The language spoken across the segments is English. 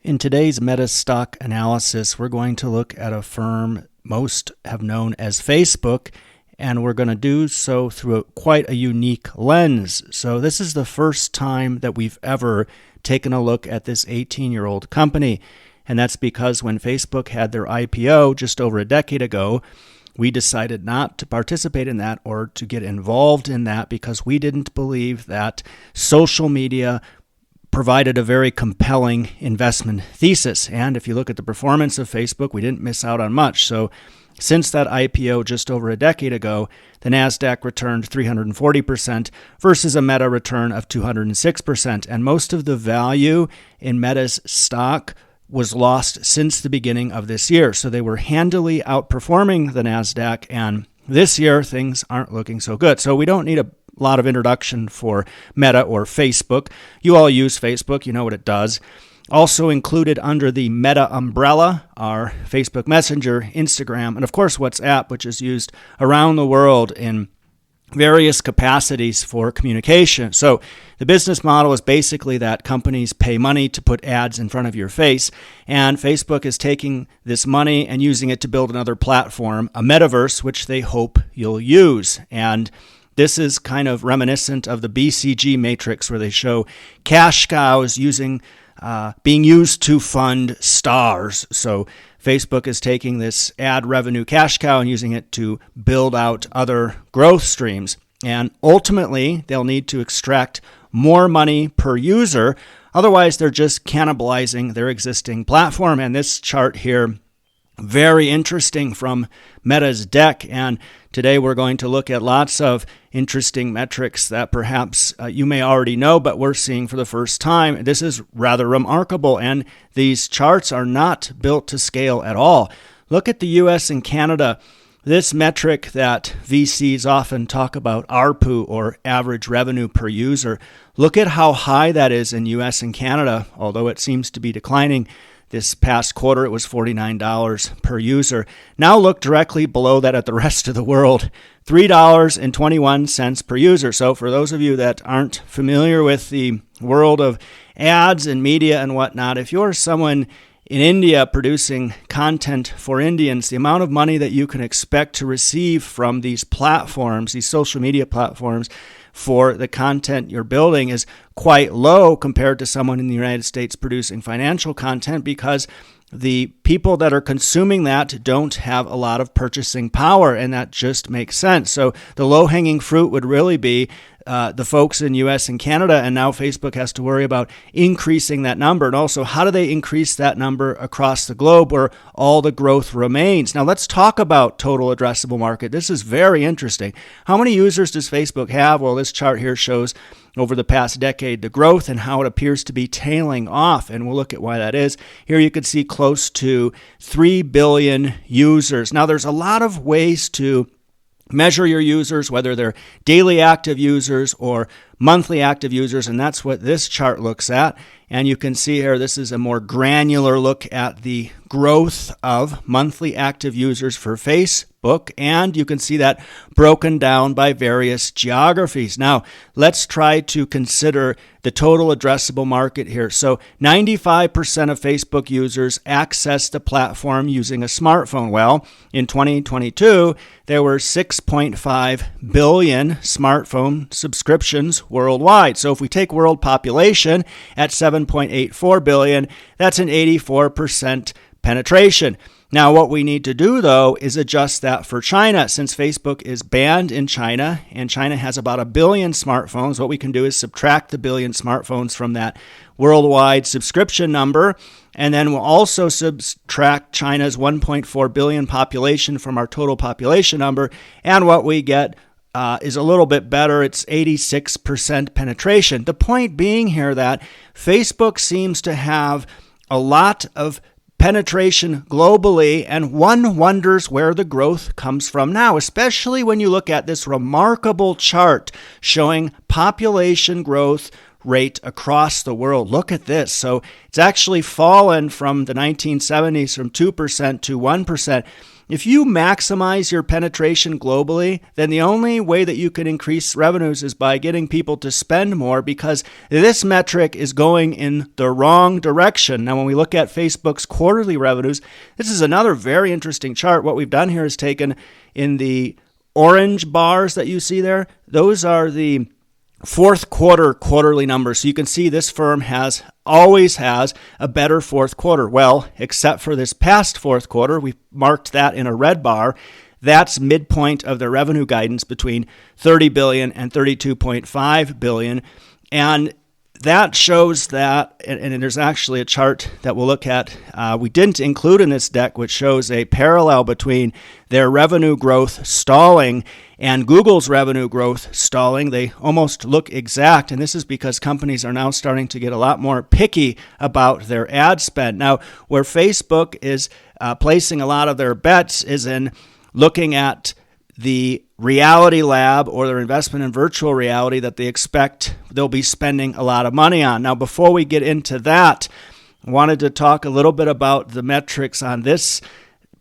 In today's Meta stock analysis, we're going to look at a firm most have known as Facebook, and we're going to do so through quite a unique lens. So this is the first time that we've ever taken a look at this 18-year-old company, and that's because when Facebook had their IPO just over a decade ago, we decided not to participate in that or to get involved in that because we didn't believe that social media provided a very compelling investment thesis. And if you look at the performance of Facebook, we didn't miss out on much. So since that IPO just over a decade ago, the NASDAQ returned 340% versus a Meta return of 206%. And most of the value in Meta's stock was lost since the beginning of this year. So they were handily outperforming the NASDAQ, and this year things aren't looking so good. So we don't need a lot of introduction for Meta or Facebook. You all use Facebook, you know what it does. Also included under the Meta umbrella are Facebook Messenger, Instagram, and of course WhatsApp, which is used around the world in various capacities for communication. So the business model is basically that companies pay money to put ads in front of your face, and Facebook is taking this money and using it to build another platform, a Metaverse, which they hope you'll use. And this is kind of reminiscent of the BCG matrix where they show cash cows being used to fund stars. So Facebook is taking this ad revenue cash cow and using it to build out other growth streams. And ultimately, they'll need to extract more money per user. Otherwise, they're just cannibalizing their existing platform. And this chart here, very interesting from Meta's deck. And today we're going to look at lots of interesting metrics that perhaps you may already know, but we're seeing for the first time. This is rather remarkable, and these charts are not built to scale at all. Look at the US and Canada. This metric that VCs often talk about, ARPU, or average revenue per user. Look at how high that is in US and Canada, although it seems to be declining. This past quarter, it was $49 per user. Now look directly below that at the rest of the world, $3.21 per user. So for those of you that aren't familiar with the world of ads and media and whatnot, if you're someone in India producing content for Indians, the amount of money that you can expect to receive from these platforms, these social media platforms, for the content you're building is quite low compared to someone in the United States producing financial content, because the people that are consuming that don't have a lot of purchasing power, and that just makes sense. So the low-hanging fruit would really be the folks in US and Canada, and now Facebook has to worry about increasing that number. And also, how do they increase that number across the globe where all the growth remains? Now, let's talk about total addressable market. This is very interesting. How many users does Facebook have? Well, this chart here shows over the past decade the growth and how it appears to be tailing off, and we'll look at why that is. Here you can see close to 3 billion users. Now, there's a lot of ways to measure your users, whether they're daily active users or monthly active users, and that's what this chart looks at. And you can see here, this is a more granular look at the growth of monthly active users for Facebook, and you can see that broken down by various geographies. Now, let's try to consider the total addressable market here. So 95% of Facebook users access the platform using a smartphone. Well, in 2022, there were 6.5 billion smartphone subscriptions worldwide. So if we take world population at 7.84 billion, that's an 84% penetration. Now, what we need to do, though, is adjust that for China. Since Facebook is banned in China, and China has about 1 billion smartphones, what we can do is subtract the billion smartphones from that worldwide subscription number, and then we'll also subtract China's 1.4 billion population from our total population number, and what we get is a little bit better. It's 86% penetration. The point being here that Facebook seems to have a lot of penetration globally, and one wonders where the growth comes from now, especially when you look at this remarkable chart showing population growth rate across the world. Look at this. So it's actually fallen from the 1970s from 2% to 1%. if you maximize your penetration globally, then the only way that you can increase revenues is by getting people to spend more, because this metric is going in the wrong direction. Now, when we look at Facebook's quarterly revenues, this is another very interesting chart. What we've done here is taken in the orange bars that you see there, those are the fourth quarter quarterly numbers. So you can see this firm always has a better fourth quarter. Well, except for this past fourth quarter, we marked that in a red bar. That's midpoint of their revenue guidance between $30 billion and $32.5 billion. And that shows that, and there's actually a chart that we'll look at, we didn't include in this deck, which shows a parallel between their revenue growth stalling and Google's revenue growth stalling. They almost look exact, and this is because companies are now starting to get a lot more picky about their ad spend. Now, where Facebook is placing a lot of their bets is in looking at the reality lab or their investment in virtual reality that they expect they'll be spending a lot of money on. Now, before we get into that, I wanted to talk a little bit about the metrics on this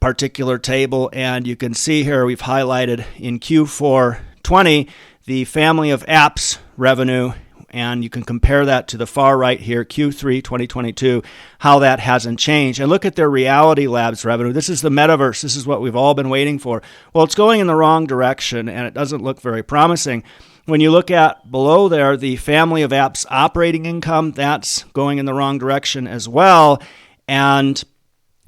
particular table, and you can see here we've highlighted in Q4 20 the family of apps revenue, and you can compare that to the far right here, Q3 2022, how that hasn't changed. And look at their reality labs revenue. This is the Metaverse. This is what we've all been waiting for. Well, it's going in the wrong direction, and it doesn't look very promising. When you look at below there, the family of apps operating income, that's going in the wrong direction as well. And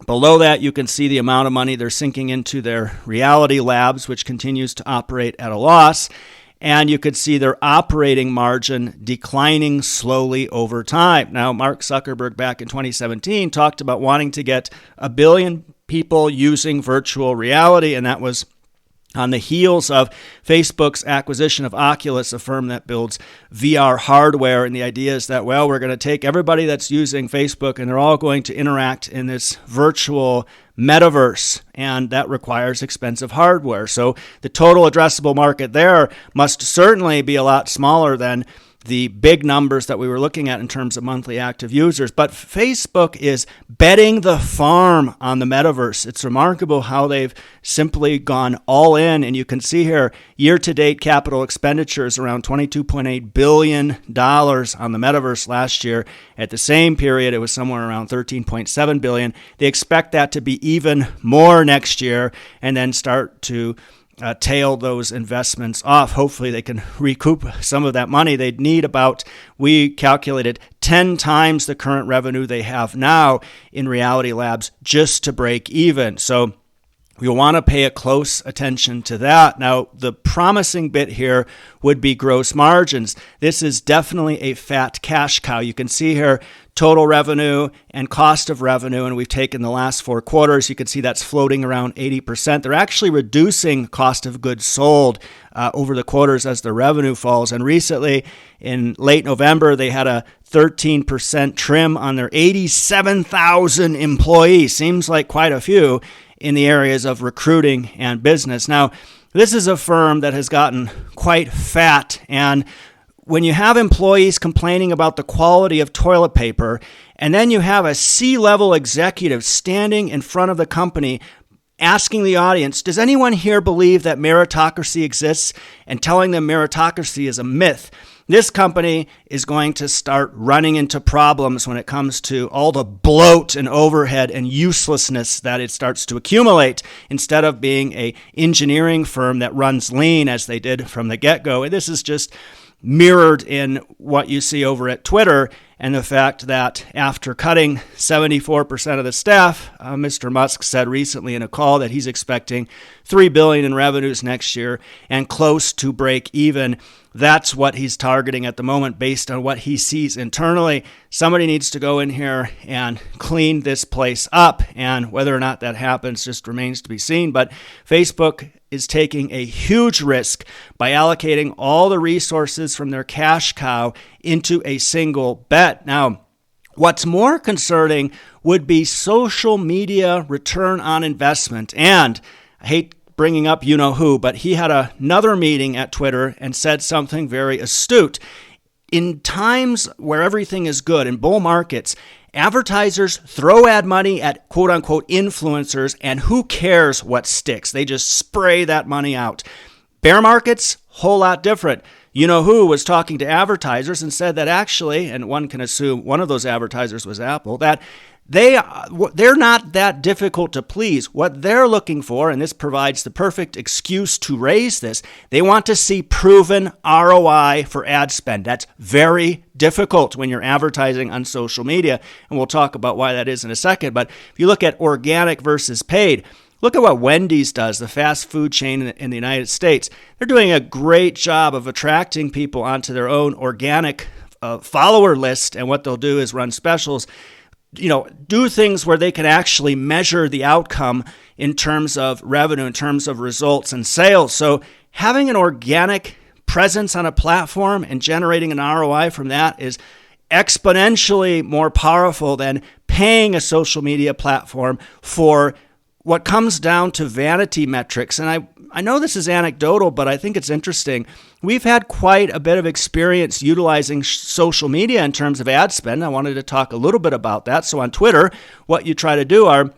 below that, you can see the amount of money they're sinking into their reality labs, which continues to operate at a loss. And you could see their operating margin declining slowly over time. Now, Mark Zuckerberg back in 2017 talked about wanting to get 1 billion people using virtual reality, and that was on the heels of Facebook's acquisition of Oculus, a firm that builds VR hardware. And the idea is that, well, we're going to take everybody that's using Facebook and they're all going to interact in this virtual metaverse, and that requires expensive hardware. So the total addressable market there must certainly be a lot smaller than the big numbers that we were looking at in terms of monthly active users. But Facebook is betting the farm on the metaverse. It's remarkable how they've simply gone all in. And you can see here, year-to-date capital expenditures around $22.8 billion on the metaverse last year. At the same period, it was somewhere around $13.7 billion. They expect that to be even more next year and then start to tail those investments off. Hopefully they can recoup some of that money. They'd need about, we calculated, 10 times the current revenue they have now in Reality Labs just to break even. So you'll want to pay a close attention to that. Now, the promising bit here would be gross margins. This is definitely a fat cash cow. You can see here total revenue and cost of revenue, and we've taken the last 4 quarters. You can see that's floating around 80%. They're actually reducing cost of goods sold over the quarters as the revenue falls. And recently, in late November, they had a 13% trim on their 87,000 employees. Seems like quite a few in the areas of recruiting and business. Now, this is a firm that has gotten quite fat, and when you have employees complaining about the quality of toilet paper, and then you have a C-level executive standing in front of the company asking the audience, does anyone here believe that meritocracy exists, and telling them meritocracy is a myth, this company is going to start running into problems when it comes to all the bloat and overhead and uselessness that it starts to accumulate, instead of being an engineering firm that runs lean as they did from the get-go. And this is just mirrored in what you see over at Twitter, and the fact that after cutting 74% of the staff, Mr. Musk said recently in a call that he's expecting $3 billion in revenues next year and close to break even. That's what he's targeting at the moment based on what he sees internally. Somebody needs to go in here and clean this place up, and whether or not that happens just remains to be seen. But Facebook is taking a huge risk by allocating all the resources from their cash cow into a single bet. Now, what's more concerning would be social media return on investment. And I hate bringing up you-know-who, but he had another meeting at Twitter and said something very astute. In times where everything is good, in bull markets, Advertisers throw ad money at quote-unquote influencers, and who cares what sticks? They just spray that money out. Bear markets, whole lot different. You know who was talking to advertisers and said that actually, and one can assume one of those advertisers was Apple, that they're not that difficult to please. What they're looking for, and this provides the perfect excuse to raise this, they want to see proven ROI for ad spend. That's very difficult when you're advertising on social media, and we'll talk about why that is in a second. But if you look at organic versus paid, look at what Wendy's does, the fast food chain in the United States. They're doing a great job of attracting people onto their own organic follower list, and what they'll do is run specials, do things where they can actually measure the outcome in terms of revenue, in terms of results and sales. So having an organic presence on a platform and generating an ROI from that is exponentially more powerful than paying a social media platform for what comes down to vanity metrics. And I know this is anecdotal, but I think it's interesting. We've had quite a bit of experience utilizing social media in terms of ad spend. I wanted to talk a little bit about that. So on Twitter, what you try to do are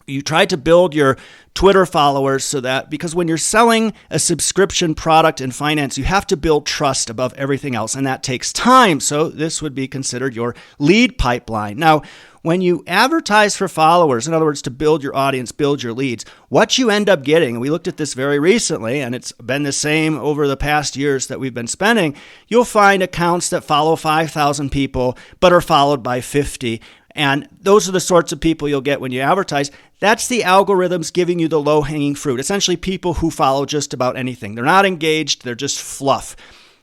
you try to build your Twitter followers so that, because when you're selling a subscription product in finance, you have to build trust above everything else, and that takes time. So this would be considered your lead pipeline. Now, when you advertise for followers, in other words, to build your audience, build your leads, what you end up getting, and we looked at this very recently, and it's been the same over the past years that we've been spending, you'll find accounts that follow 5,000 people but are followed by 50. And those are the sorts of people you'll get when you advertise. That's the algorithms giving you the low-hanging fruit. Essentially, people who follow just about anything. They're not engaged. They're just fluff.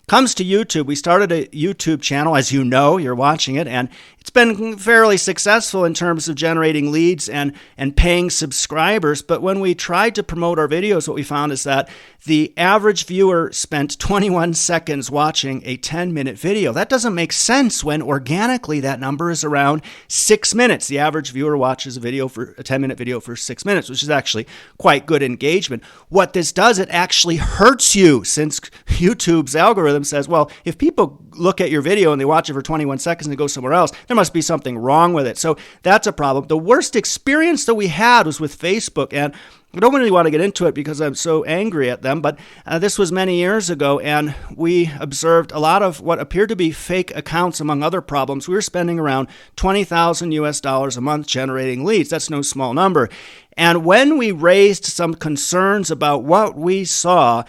Comes to YouTube. We started a YouTube channel, as you know, you're watching it, and it's been fairly successful in terms of generating leads and paying subscribers. But when we tried to promote our videos, what we found is that the average viewer spent 21 seconds watching a 10-minute video. That doesn't make sense when organically that number is around 6 minutes. The average viewer watches a 10-minute video for 6 minutes, which is actually quite good engagement. What this does, it actually hurts you, since YouTube's algorithm says, well, if people look at your video and they watch it for 21 seconds and they go somewhere else, there must be something wrong with it. So that's a problem. The worst experience that we had was with Facebook, and I don't really want to get into it because I'm so angry at them, but this was many years ago, and we observed a lot of what appeared to be fake accounts, among other problems. We were spending around $20,000 a month generating leads. That's no small number. And when we raised some concerns about what we saw,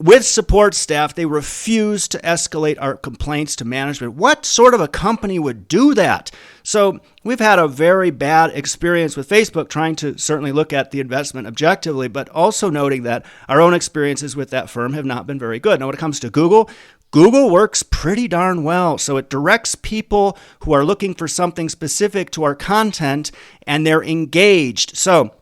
with support staff, they refused to escalate our complaints to management. What sort of a company would do that? So we've had a very bad experience with Facebook, trying to certainly look at the investment objectively, but also noting that our own experiences with that firm have not been very good. Now, when it comes to Google works pretty darn well. So it directs people who are looking for something specific to our content, and they're engaged. So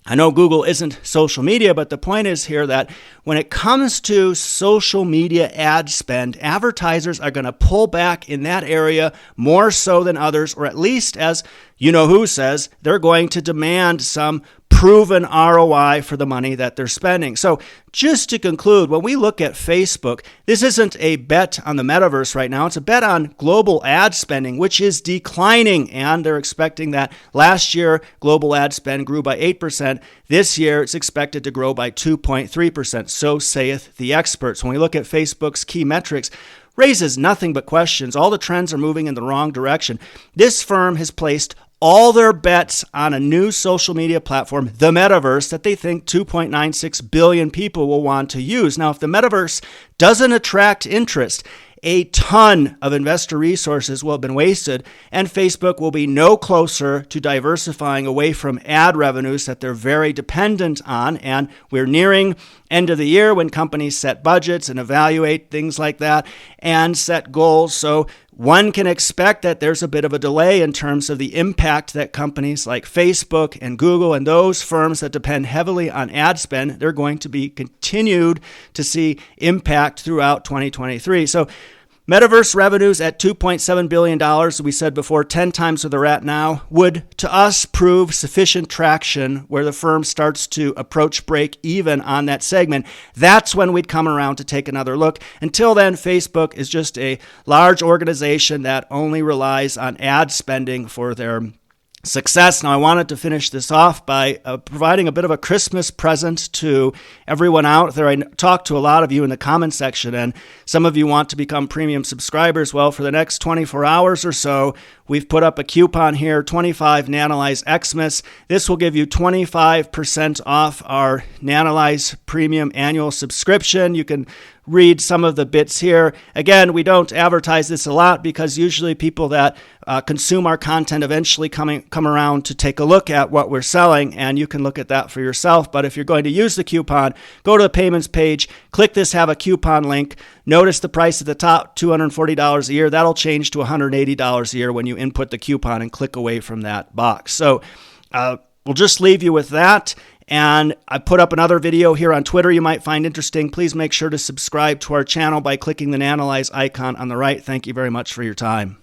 I know Google isn't social media, but the point is here that when it comes to social media ad spend, advertisers are going to pull back in that area more so than others, or at least, as you know who says, they're going to demand some proven ROI for the money that they're spending. So just to conclude, when we look at Facebook, this isn't a bet on the metaverse right now. It's a bet on global ad spending, which is declining. And they're expecting that last year, global ad spend grew by 8%. This year, it's expected to grow by 2.3%. So saith the experts. When we look at Facebook's key metrics, raises nothing but questions. All the trends are moving in the wrong direction. This firm has placed all their bets on a new social media platform, the Metaverse, that they think 2.96 billion people will want to use. Now, if the Metaverse doesn't attract interest, a ton of investor resources will have been wasted, and Facebook will be no closer to diversifying away from ad revenues that they're very dependent on. And we're nearing end of the year when companies set budgets and evaluate things like that and set goals. So one can expect that there's a bit of a delay in terms of the impact that companies like Facebook and Google and those firms that depend heavily on ad spend, they're going to be continued to see impact throughout 2023. So Metaverse revenues at $2.7 billion, we said before, 10 times where they're at now, would to us prove sufficient traction where the firm starts to approach break even on that segment. That's when we'd come around to take another look. Until then, Facebook is just a large organization that only relies on ad spending for their success. Now, I wanted to finish this off by providing a bit of a Christmas present to everyone out there. I talked to a lot of you in the comments section, and some of you want to become premium subscribers. Well, for the next 24 hours or so, we've put up a coupon here, 25 Nanalyze Xmas. This will give you 25% off our Nanalyze premium annual subscription. You can read some of the bits here. Again, we don't advertise this a lot because usually people that consume our content eventually come around to take a look at what we're selling, and you can look at that for yourself. But if you're going to use the coupon, go to the payments page, click this Have a Coupon link. Notice the price at the top, $240 a year. That'll change to $180 a year when you input the coupon and click away from that box. So we'll just leave you with that. And I put up another video here on Twitter you might find interesting. Please make sure to subscribe to our channel by clicking the Nanalyze icon on the right. Thank you very much for your time.